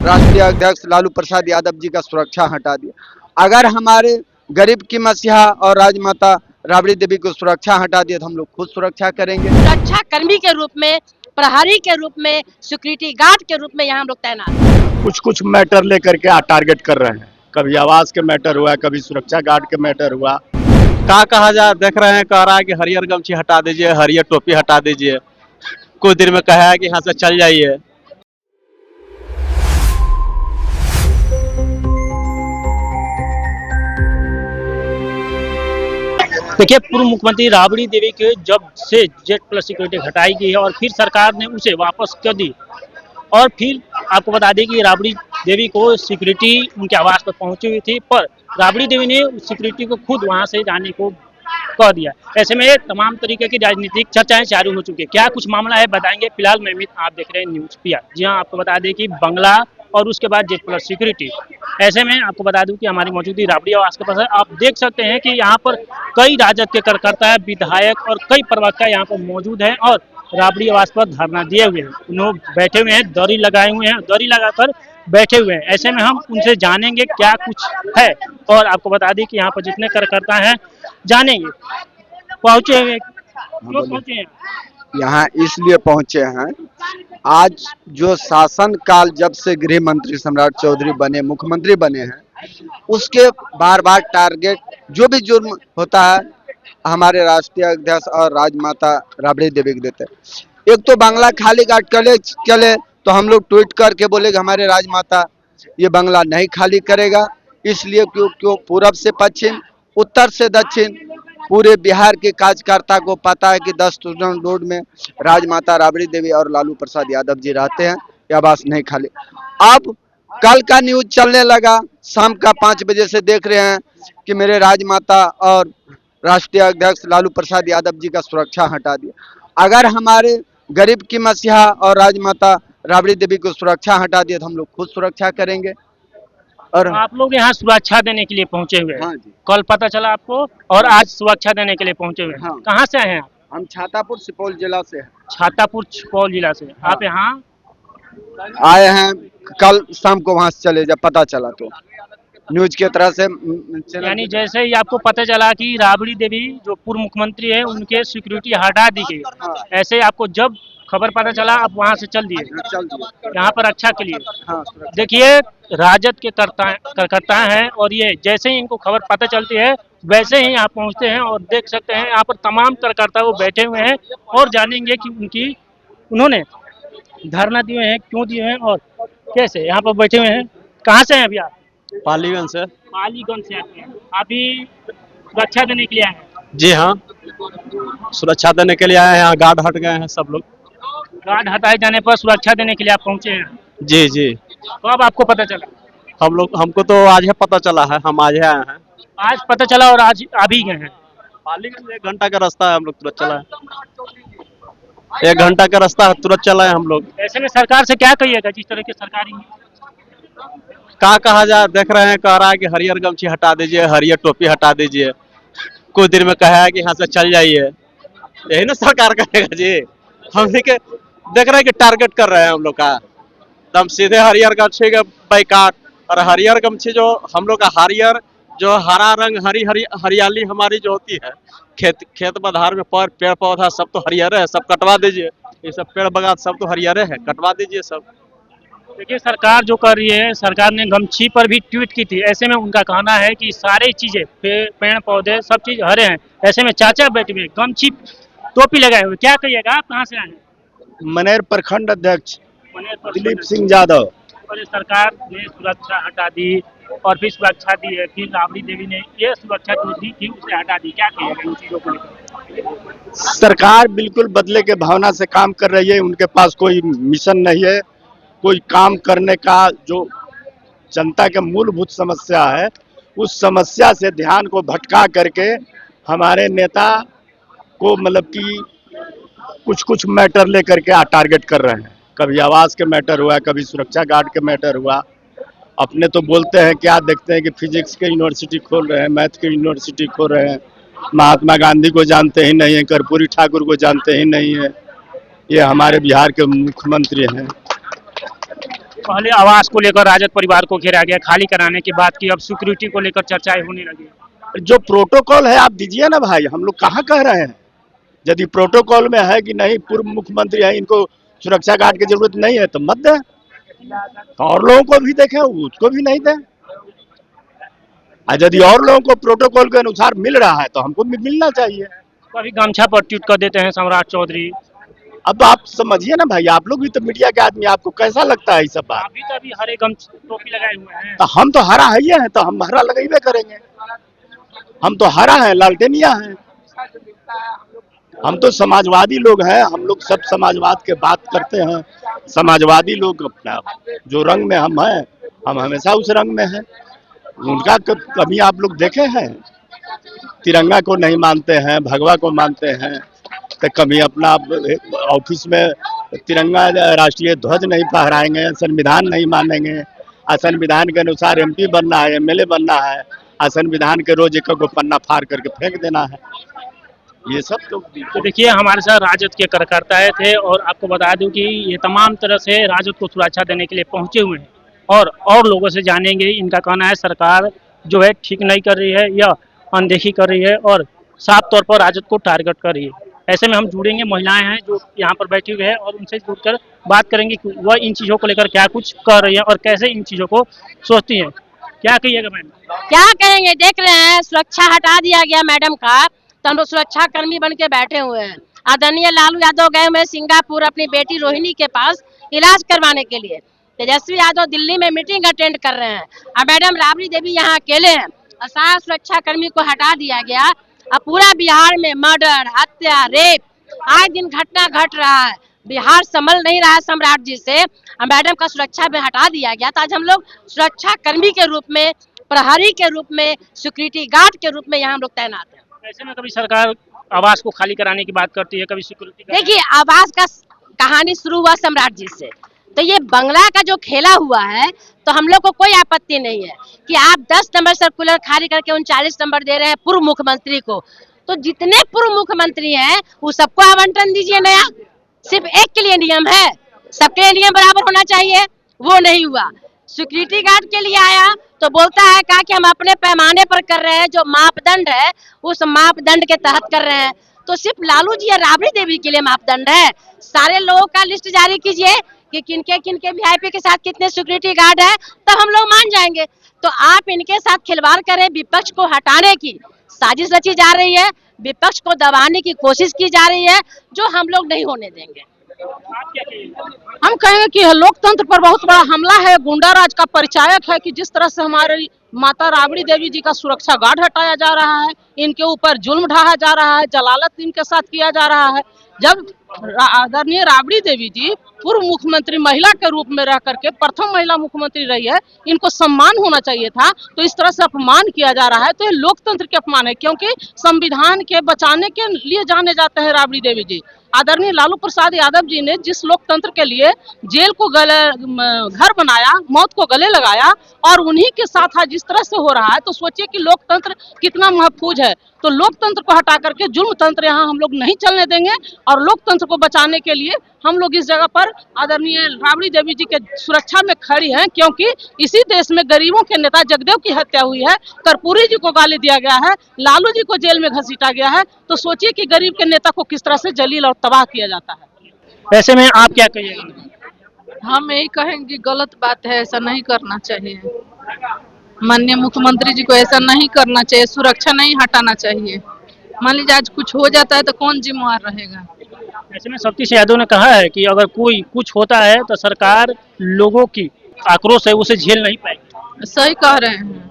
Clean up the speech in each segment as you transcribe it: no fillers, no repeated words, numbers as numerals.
राष्ट्रीय अध्यक्ष लालू प्रसाद यादव जी का सुरक्षा हटा दिया। अगर हमारे गरीब की मसीहा और राजमाता राबड़ी देवी को सुरक्षा हटा दिया तो हम लोग खुद सुरक्षा करेंगे। सुरक्षा कर्मी के रूप में, प्रहरी के रूप में, सिक्योरिटी गार्ड के रूप में यहाँ हम लोग तैनात हैं। कुछ कुछ मैटर लेकर के टारगेट कर रहे हैं। कभी आवास के मैटर हुआ, कभी सुरक्षा गार्ड के मैटर हुआ। क्या कहा जाए, देख रहे हैं, कह रहा है कि हरियर गमछी हटा दीजिए, हरियर टोपी हटा दीजिए। कुछ देर में कहा है कि यहाँ से चल जाइए। देखिए, पूर्व मुख्यमंत्री राबड़ी देवी के जब से जेड प्लस सिक्योरिटी हटाई गई है और फिर सरकार ने उसे वापस कर दी, और फिर आपको बता दें कि राबड़ी देवी को सिक्योरिटी उनके आवास पर पहुंची हुई थी, पर राबड़ी देवी ने सिक्योरिटी को खुद वहां से जाने को कह दिया। ऐसे में तमाम तरीके की राजनीतिक चर्चाएं चालू हो चुकी है। क्या कुछ मामला है बताएंगे। फिलहाल मैं अमित, आप देख रहे हैं न्यूज पीआर। जी हाँ, आपको बता दें कि बंगला और उसके बाद जेड प्लस सिक्योरिटी। ऐसे में आपको बता दूं कि हमारी मौजूदगी राबड़ी आवास के पास है। आप देख सकते हैं कि यहाँ पर कई राजद के कार्यकर्ता, विधायक और कई प्रवक्ता यहाँ पर मौजूद हैं और राबड़ी आवास पर धरना दिए हुए हैं। लोग बैठे हुए हैं, दरी लगाए हुए हैं, दरी लगाकर बैठे हुए हैं। ऐसे में हम उनसे जानेंगे क्या कुछ है, और आपको बता दें कि यहाँ पर जितने कार्यकर्ता हैं जानेंगे। पहुंचे हुए क्यों पहुंचे हैं? यहाँ इसलिए पहुंचे हैं, आज जो शासन काल जब से गृह मंत्री सम्राट चौधरी बने, मुख्यमंत्री बने हैं, उसके बार बार टारगेट जो भी जुर्म होता है हमारे राष्ट्रीय अध्यक्ष और राजमाता राबड़ी देवी को देते हैं। एक तो बांग्ला खाली चले तो हम लोग ट्वीट करके बोले कि हमारे राजमाता ये बांग्ला नहीं खाली करेगा, इसलिए क्यों पूरब से पश्चिम, उत्तर से दक्षिण पूरे बिहार के कार्यकर्ता को पता है कि 10 स्टूडेंट रोड में राजमाता राबड़ी देवी और लालू प्रसाद यादव जी रहते हैं, यह आवास नहीं खाली। अब कल का न्यूज चलने लगा, शाम का 5 बजे से देख रहे हैं कि मेरे राजमाता और राष्ट्रीय अध्यक्ष लालू प्रसाद यादव जी का सुरक्षा हटा दिया। अगर हमारे गरीब की मसीहा और राजमाता राबड़ी देवी को सुरक्षा हटा दिया तो हम लोग खुद सुरक्षा करेंगे। और आप लोग यहाँ सुरक्षा देने के लिए पहुंचे हुए हैं। हाँ जी, कल पता चला आपको, और आज सुरक्षा देने के लिए पहुंचे हुए हैं। हाँ। कहाँ से आए हैं आप? हम छातापुर सुपौल जिला से हैं। छातापुर सुपौल जिला से। हाँ। आप यहाँ आए हैं, कल शाम को वहां से चले जब पता चला तो न्यूज के तरह से यानी जैसे ही आपको पता चला कि राबड़ी देवी जो पूर्व मुख्यमंत्री है उनके सिक्योरिटी हटा दी गई, हाँ। ऐसे ही आपको जब खबर पता चला आप वहां से चल दिए चल दिए। यहाँ पर रक्षा के लिए। हाँ, देखिए, राजद के कार्यकर्ता हैं और ये जैसे ही इनको खबर पता चलती है वैसे ही यहाँ पहुँचते हैं, और देख सकते हैं यहाँ पर तमाम कार्यकर्ता वो बैठे हुए हैं और जानेंगे कि उन्होंने धरना दिए हैं, क्यों दिए हैं और कैसे यहाँ पर बैठे हुए हैं। कहाँ से हैं अभी आप? पालीगंज से। पालीगंज से आते हैं। अभी सुरक्षा देने के लिए आए हैं? जी हाँ, सुरक्षा देने के लिए आए हैं। यहाँ गार्ड हट गए हैं सब लोग। गार्ड हटाए जाने पर सुरक्षा देने के लिए आप पहुंचे हैं? जी जी, तो अब आपको पता चला? हमको तो आज है पता चला है, हम आज ही आए हैं। आज पता चला और आज अभी गए हैं? पालीगंज 1 घंटा का रास्ता है, हम लोग तुरंत चला है। 1 घंटा का रास्ता है, तुरंत चला है हम लोग। ऐसे में सरकार से क्या कहिएगा, जिस तरह की सरकारी क्या कहा जाए, देख रहे हैं, कह रहा है कि हरियर गमछी हटा दीजिए, हरियर टोपी हटा दीजिए। कुछ देर में कहा है कि यहाँ से चल जाइए। यही ना सरकार करेगा जी। हम के देख रहे हैं कि टारगेट कर रहे हैं हम लोग का, एकदम सीधे हरियर गमछी का बाइकाट। और हरियर गमछी जो हम लोग का हरियर, जो हरा रंग, हरियाली हमारी जो होती है, खेत बधार में पेड़ पौधा सब तो हरियर है, सब कटवा दीजिए। ये सब पेड़ बगान सब तो हरियर है, कटवा दीजिए सब। देखिए, सरकार जो कर रही है, सरकार ने गमछी पर भी ट्वीट की थी। ऐसे में उनका कहना है कि सारी चीजें, पेड़ पौधे सब चीज हरे हैं। ऐसे में चाचा बैठे हुए गमछी टोपी लगाए हुए, क्या कहिएगा। आप कहाँ से आए हैं? मनेर प्रखंड अध्यक्ष मनेर पर दिलीप सिंह यादव। और सरकार ने सुरक्षा हटा दी और फिर सुरक्षा दी है, फिर राबड़ी देवी ने ये सुरक्षा जो दी थी उसे हटा दी। क्या कहिएगा इन चीजों को लेकर? सरकार बिल्कुल बदले के भावना से काम कर रही है। उनके पास कोई मिशन नहीं है, कोई काम करने का। जो जनता के मूलभूत समस्या है, उस समस्या से ध्यान को भटका करके हमारे नेता को मतलब कि कुछ कुछ मैटर लेकर के टारगेट कर रहे हैं। कभी आवास के मैटर हुआ, कभी सुरक्षा गार्ड के मैटर हुआ। अपने तो बोलते हैं, क्या देखते हैं कि फिजिक्स के यूनिवर्सिटी खोल रहे हैं, मैथ के यूनिवर्सिटी खोल रहे हैं। महात्मा गांधी को जानते ही नहीं है, कर्पूरी ठाकुर को जानते ही नहीं है। ये हमारे बिहार के मुख्यमंत्री हैं। पहले आवास को लेकर राजद परिवार को घेरा गया, खाली कराने की बात की, अब सिक्योरिटी को लेकर चर्चाएं होने लगी। जो प्रोटोकॉल है आप दीजिए ना भाई, हम लोग कहाँ कह रहे हैं। यदि प्रोटोकॉल में है कि नहीं पूर्व मुख्यमंत्री है, इनको सुरक्षा गार्ड की जरूरत नहीं है तो मत दे, और लोगों को भी देखें, उसको भी नहीं दे। यदि और लोगों को प्रोटोकॉल के अनुसार मिल रहा है तो हमको भी मिलना चाहिए। कभी गमछा पर ट्वीट कर देते हैं सम्राट चौधरी। अब आप समझिए ना भाई, आप लोग भी तो मीडिया के आदमी, आपको कैसा लगता है ये सब बात। अभी तो अभी हरे गम टोपी लगाए हुए हैं। तो हम तो हरा है ही है, तो हम हरा लगाइबे करेंगे। हम तो हरा है, लालटेनिया है। हम तो समाजवादी लोग हैं, हम लोग सब समाजवाद के बात करते हैं। समाजवादी लोग अपना जो रंग में हम हैं, हम हमेशा उस रंग में हैं। उनका कभी आप लोग देखे हैं तिरंगा को नहीं मानते हैं, भगवा को मानते हैं, तो कभी अपना ऑफिस में तिरंगा राष्ट्रीय ध्वज नहीं फहराएंगे, संविधान नहीं मानेंगे। संविधान के अनुसार एमपी बनना है, एमएलए बनना है, संविधान के रोज एक पन्ना फाड़ करके फेंक देना है। ये सब तो देखिए हमारे साथ राजद के कार्यकर्ता थे, और आपको बता दूं कि ये तमाम तरह से राजद को सुरक्षा देने के लिए पहुंचे हुए हैं, और लोगों से जानेंगे। इनका कहना है सरकार जो है ठीक नहीं कर रही है या अनदेखी कर रही है, और साफ तौर पर राजद को टारगेट कर रही है। ऐसे में हम जुड़ेंगे, महिलाएं हैं जो यहाँ पर बैठी हुई है, और उनसे जुड़कर बात करेंगे कि वह इन चीज़ों को लेकर क्या कुछ कर रही है और कैसे इन चीज़ों को सोचती हैं। क्या कहिएगा मैम? क्या कहेंगे, देख रहे हैं सुरक्षा हटा दिया गया मैडम का, तो हम लोग सुरक्षा कर्मी बन के बैठे हुए हैं। आदरणीय लालू यादव गए हुए सिंगापुर अपनी बेटी रोहिणी के पास इलाज करवाने के लिए। तेजस्वी यादव दिल्ली में मीटिंग अटेंड कर रहे हैं, और मैडम राबड़ी देवी यहाँ अकेले हैं, और सारा सुरक्षा कर्मी को हटा दिया गया। अब पूरा बिहार में मर्डर, हत्या, रेप आए दिन घटना घट रहा है। बिहार संभल नहीं रहा है सम्राट जी से, मैडम का सुरक्षा में हटा दिया गया। तो आज हम लोग सुरक्षा कर्मी के रूप में, प्रहरी के रूप में, सिक्योरिटी गार्ड के रूप में यहाँ हम लोग तैनात हैं। ऐसे में कभी सरकार आवास को खाली कराने की बात करती है, कभी सिक्योरिटी। देखिए आवास का कहानी शुरू हुआ सम्राट जी से, तो ये बंगला का जो खेला हुआ है, तो हम लोग को कोई आपत्ति नहीं है कि आप 10 नंबर सर्कुलर खाली करके 39 नंबर दे रहे हैं पूर्व मुख्यमंत्री को। तो जितने पूर्व मुख्यमंत्री हैं वो सबको आवंटन दीजिए नया। सिर्फ एक के लिए नियम है, सबके लिए नियम बराबर होना चाहिए, वो नहीं हुआ। सिक्योरिटी गार्ड के लिए आया तो बोलता है कहा कि हम अपने पैमाने पर कर रहे हैं, जो मापदंड है उस मापदंड के तहत कर रहे हैं। तो सिर्फ लालू जी या राबड़ी देवी के लिए मापदंड है? सारे लोगों का लिस्ट जारी कीजिए कि किनके किनके वीआईपी के साथ कितने सिक्योरिटी गार्ड है, तब हम लोग मान जाएंगे। तो आप इनके साथ खिलवाड़ करें, विपक्ष को हटाने की साजिश रची जा रही है, विपक्ष को दबाने की कोशिश की जा रही है, जो हम लोग नहीं होने देंगे। हम कहेंगे कि लोकतंत्र पर बहुत बड़ा हमला है, गुंडा राज का परिचायक है कि जिस तरह से हमारी माता राबड़ी देवी जी का सुरक्षा गार्ड हटाया जा रहा है, इनके ऊपर जुल्म ढाया जा रहा है, जलालत इनके साथ किया जा रहा है। जब आदरणीय राबड़ी देवी जी पूर्व मुख्यमंत्री महिला के रूप में रह करके प्रथम महिला मुख्यमंत्री रही है, इनको सम्मान होना चाहिए था, तो इस तरह से अपमान किया जा रहा है, तो ये लोकतंत्र के अपमान है। क्योंकि संविधान के बचाने के लिए जाने जाते हैं राबड़ी देवी जी। आदरणीय लालू प्रसाद यादव जी ने जिस लोकतंत्र के लिए जेल को घर बनाया, मौत को गले लगाया, और उन्हीं के साथ जिस तरह से हो रहा है, तो सोचिए कि लोकतंत्र कितना महफूज है। तो लोकतंत्र को हटा करके जुल्म तंत्र यहाँ हम लोग नहीं चलने देंगे, और लोकतंत्र को बचाने के लिए हम लोग इस जगह पर आदरणीय राबड़ी देवी जी के सुरक्षा में खड़ी हैं। क्योंकि इसी देश में गरीबों के नेता जगदेव की हत्या हुई है, कर्पूरी जी को गाली दिया गया है, लालू जी को जेल में घसीटा गया है, तो सोचिए कि गरीब के नेता को किस तरह से जलील और तबाह किया जाता है। ऐसे में आप क्या कहिएगा? हम यही कहेंगे कि गलत बात है, ऐसा नहीं करना चाहिए। माननीय मुख्यमंत्री जी को ऐसा नहीं करना चाहिए, सुरक्षा नहीं हटाना चाहिए। मान लीजिए आज कुछ हो जाता है तो कौन जिम्मेवार रहेगा? ऐसे में सतीश यादव ने कहा है कि अगर कोई कुछ होता है तो सरकार लोगों की आक्रोश है उसे झेल नहीं पाएगी। सही कह रहे हैं,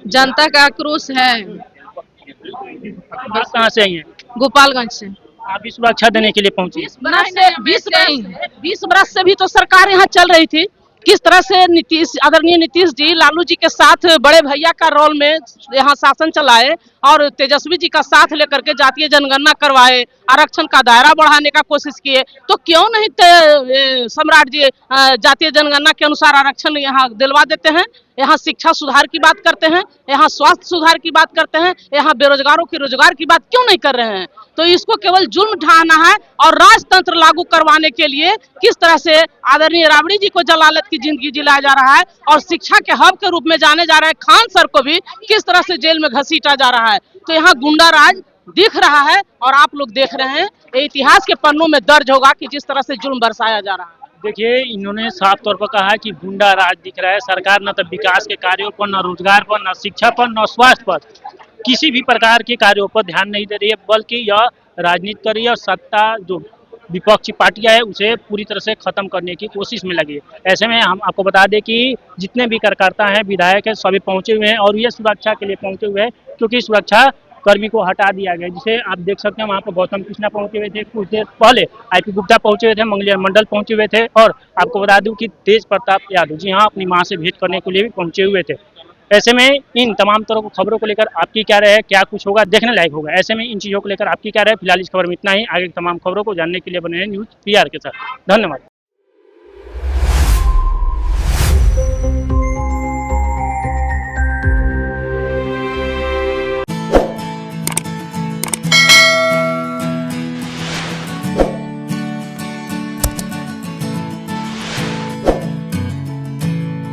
जनता का आक्रोश है। आप कहाँ से आई हैं? गोपालगंज से। आप भी सुरक्षा देने के लिए पहुंची? 20 बरस से भी तो सरकार यहाँ चल रही थी। किस तरह से आदरणीय नीतीश जी लालू जी के साथ बड़े भैया का रोल में यहाँ शासन चलाए, और तेजस्वी जी का साथ लेकर के जातीय जनगणना करवाए, आरक्षण का दायरा बढ़ाने का कोशिश किए। तो क्यों नहीं सम्राट जी जातीय जनगणना के अनुसार आरक्षण यहाँ दिलवा देते हैं? यहाँ शिक्षा सुधार की बात करते हैं, यहाँ स्वास्थ्य सुधार की बात करते हैं, यहाँ बेरोजगारों के रोजगार की बात क्यों नहीं कर रहे हैं? तो इसको केवल जुल्म ढाना है और राजतंत्र लागू करवाने के लिए किस तरह से आदरणीय राबड़ी जी को जलालत की जिंदगी जिलाया जा रहा है और शिक्षा के हब के रूप में जाने जा रहे खान सर को भी किस तरह से जेल में घसीटा जा रहा है। तो यहाँ गुंडा राज दिख रहा है और आप लोग देख रहे हैं, ये इतिहास के पन्नों में दर्ज होगा कि जिस तरह से जुल्म बरसाया जा रहा है। देखिए, इन्होंने साफ तौर पर कहा है कि गुंडा राज दिख रहा है। सरकार न तो विकास के कार्यों पर, न रोजगार पर, न शिक्षा पर, न स्वास्थ्य पर, किसी भी प्रकार के कार्यों पर ध्यान नहीं दे रही है, बल्कि यह राजनीति कर रही है और सत्ता जो विपक्षी पार्टियां है उसे पूरी तरह से खत्म करने की कोशिश में लगी है। ऐसे में हम आपको बता दें कि जितने भी कार्यकर्ता हैं, विधायक हैं, सभी पहुंचे हुए हैं और ये सुरक्षा के लिए पहुंचे हुए हैं, क्योंकि सुरक्षा कर्मी को हटा दिया गया, जिसे आप देख सकते हैं। वहाँ पर गौतम कृष्णा पहुंचे हुए थे, कुछ देर पहले आईपी गुप्ता पहुंचे हुए थे, मंगलिया मंडल पहुंचे हुए थे और आपको बता दूं कि तेज प्रताप यादव जी हाँ अपनी मां से भेंट करने के लिए भी पहुंचे हुए थे। ऐसे में इन तमाम तरह की खबरों को लेकर आपकी क्या राय है, क्या कुछ होगा, देखने लायक होगा। ऐसे में इन चीजों को लेकर आपकी क्या राय है? फिलहाल इस खबर में इतना ही। आगे की तमाम खबरों को जानने के लिए बने हैं न्यूज़ PR के साथ। धन्यवाद।